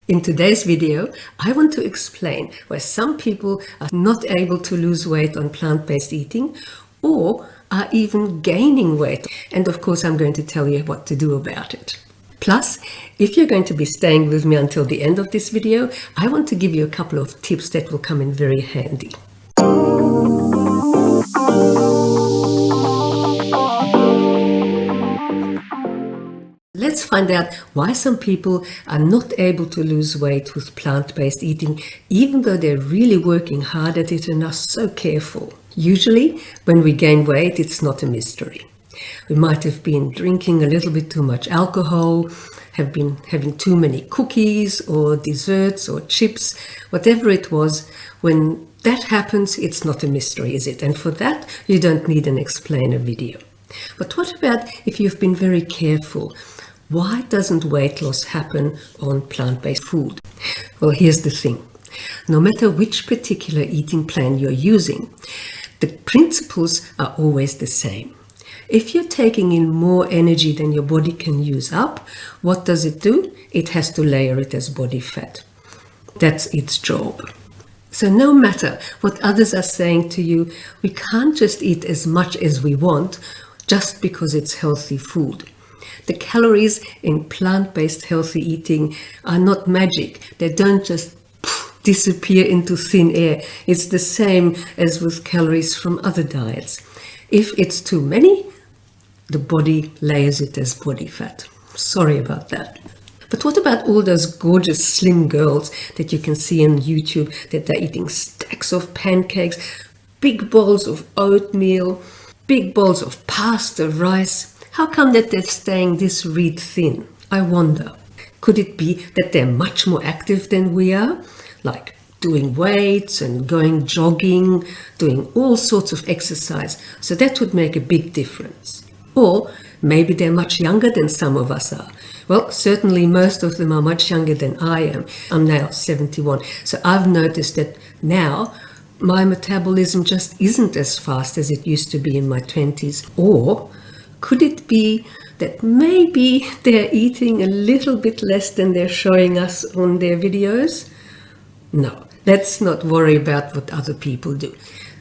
In today's video, I want to explain why some people are not able to lose weight on plant-based eating or are even gaining weight. And of course, I'm going to tell you what to do about it. Plus, if you're going to be staying with me until the end of this video, I want to give you a couple of tips that will come in very handy. Let's find out why some people are not able to lose weight with plant-based eating, even though they're really working hard at it and are so careful. Usually, when we gain weight, it's not a mystery. We might have been drinking a little bit too much alcohol, have been having too many cookies or desserts or chips, whatever it was. When that happens, it's not a mystery, is it? And for that, you don't need an explainer video. But what about if you've been very careful? Why doesn't weight loss happen on plant-based food? Well, here's the thing. No matter which particular eating plan you're using, the principles are always the same. If you're taking in more energy than your body can use up, what does it do? It has to layer it as body fat. That's its job. So no matter what others are saying to you, we can't just eat as much as we want just because it's healthy food. The calories in plant-based healthy eating are not magic. They don't just disappear into thin air. It's the same as with calories from other diets. If it's too many, the body layers it as body fat. Sorry about that. But what about all those gorgeous slim girls that you can see on YouTube that they're eating stacks of pancakes, big bowls of oatmeal, big bowls of pasta, rice? How come that they're staying this reed thin? I wonder. Could it be that they're much more active than we are? Like doing weights and going jogging, doing all sorts of exercise. So that would make a big difference. Or maybe they're much younger than some of us are. Well, certainly most of them are much younger than I am. I'm now 71. So I've noticed that now my metabolism just isn't as fast as it used to be in my 20s. Or could it be that maybe they're eating a little bit less than they're showing us on their videos? No, let's not worry about what other people do.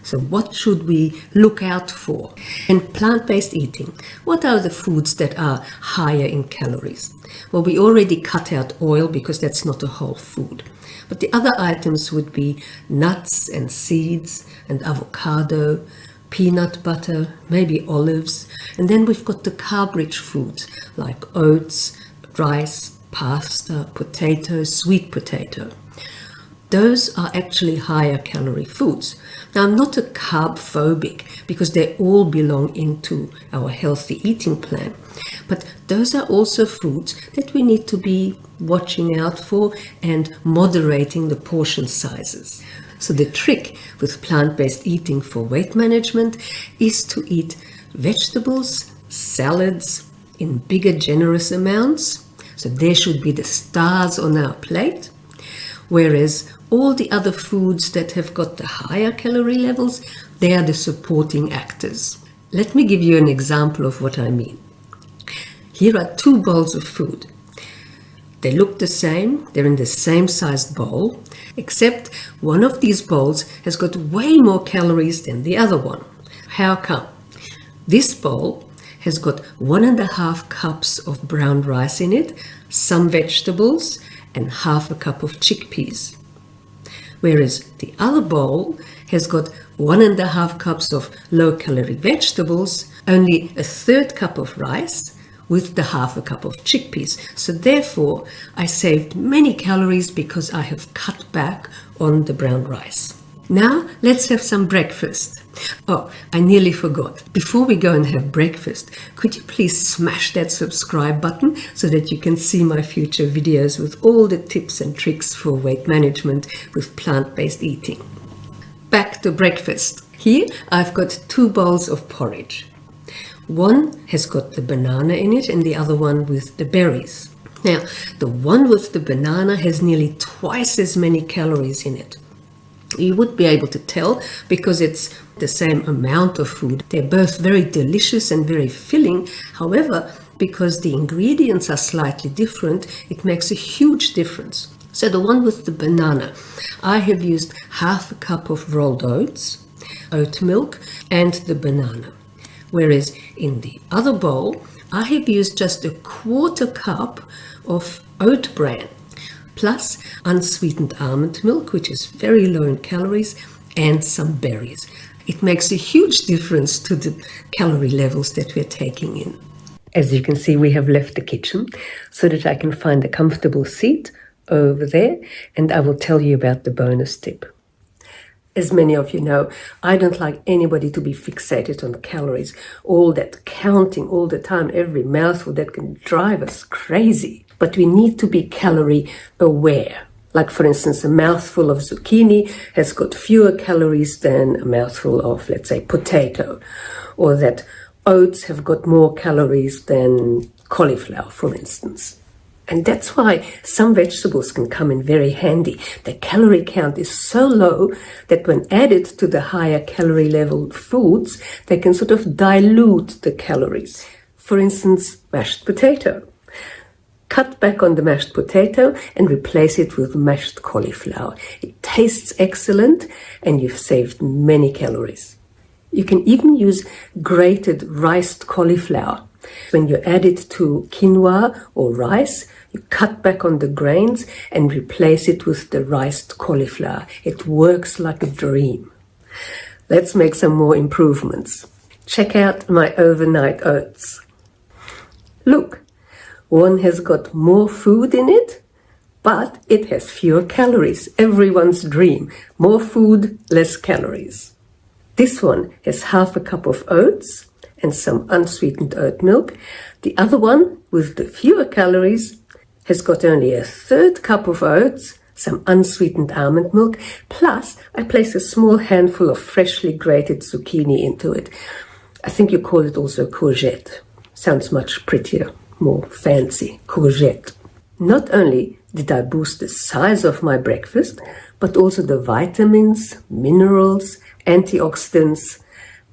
So what should we look out for? In plant-based eating, what are the foods that are higher in calories? Well, we already cut out oil because that's not a whole food. But the other items would be nuts and seeds and avocado, peanut butter, maybe olives. And then we've got the carb-rich foods like oats, rice, pasta, potato, sweet potato. Those are actually higher calorie foods. Now, I'm not a carb phobic because they all belong into our healthy eating plan. But those are also foods that we need to be watching out for and moderating the portion sizes. So the trick with plant-based eating for weight management is to eat vegetables, salads in bigger, generous amounts. So there should be the stars on our plate. Whereas all the other foods that have got the higher calorie levels, they are the supporting actors. Let me give you an example of what I mean. Here are two bowls of food. They look the same, they're in the same sized bowl, except one of these bowls has got way more calories than the other one. How come? This bowl has got 1.5 cups of brown rice in it, some vegetables, and half a cup of chickpeas. Whereas the other bowl has got 1.5 cups of low-calorie vegetables, only a third cup of rice, with the half a cup of chickpeas. So therefore, I saved many calories because I have cut back on the brown rice. Now, let's have some breakfast. Oh, I nearly forgot. Before we go and have breakfast, could you please smash that subscribe button so that you can see my future videos with all the tips and tricks for weight management with plant-based eating. Back to breakfast. Here, I've got 2 bowls of porridge. One has got the banana in it and the other one with the berries. Now, the one with the banana has nearly twice as many calories in it. You would be able to tell because it's the same amount of food. They're both very delicious and very filling. However, because the ingredients are slightly different, it makes a huge difference. So the one with the banana, I have used half a cup of rolled oats, oat milk, and the banana. Whereas in the other bowl, I have used just a quarter cup of oat bran, plus unsweetened almond milk, which is very low in calories, and some berries. It makes a huge difference to the calorie levels that we're taking in. As you can see, we have left the kitchen so that I can find a comfortable seat over there, and I will tell you about the bonus tip. As many of you know, I don't like anybody to be fixated on calories. All that counting all the time, every mouthful, that can drive us crazy. But we need to be calorie aware. Like, for instance, a mouthful of zucchini has got fewer calories than a mouthful of, let's say, potato. Or that oats have got more calories than cauliflower, for instance. And that's why some vegetables can come in very handy. The calorie count is so low that when added to the higher calorie level foods, they can sort of dilute the calories. For instance, mashed potato. Cut back on the mashed potato and replace it with mashed cauliflower. It tastes excellent and you've saved many calories. You can even use grated riced cauliflower. When you add it to quinoa or rice, you cut back on the grains and replace it with the riced cauliflower. It works like a dream. Let's make some more improvements. Check out my overnight oats. Look, one has got more food in it, but it has fewer calories. Everyone's dream. More food, less calories. This one has half a cup of oats and some unsweetened oat milk. The other one, with the fewer calories, has got only a third cup of oats, some unsweetened almond milk, plus I place a small handful of freshly grated zucchini into it. I think you call it also courgette. Sounds much prettier, more fancy, courgette. Not only did I boost the size of my breakfast, but also the vitamins, minerals, antioxidants,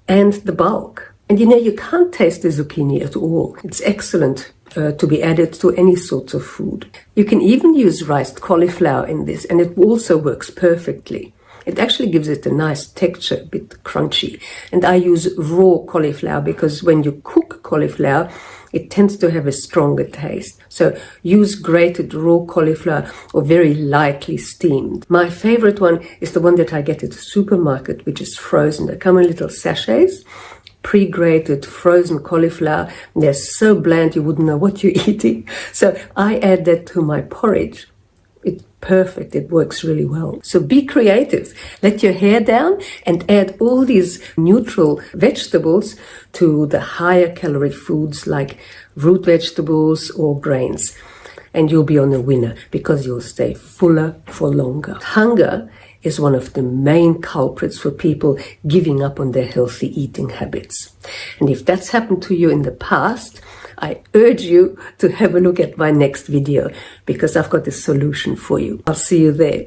and the bulk. And you know, you can't taste the zucchini at all. It's excellent to be added to any sorts of food. You can even use riced cauliflower in this, and it also works perfectly. It actually gives it a nice texture, a bit crunchy. And I use raw cauliflower because when you cook cauliflower, it tends to have a stronger taste. So use grated raw cauliflower or very lightly steamed. My favorite one is the one that I get at the supermarket, which is frozen. They come in little sachets, pre-grated frozen cauliflower. They're so bland you wouldn't know what you're eating. So I add that to my porridge. It's perfect. It works really well. So be creative. Let your hair down and add all these neutral vegetables to the higher calorie foods like root vegetables or grains. And you'll be on a winner because you'll stay fuller for longer. Hunger is one of the main culprits for people giving up on their healthy eating habits. And if that's happened to you in the past, I urge you to have a look at my next video because I've got a solution for you. I'll see you there.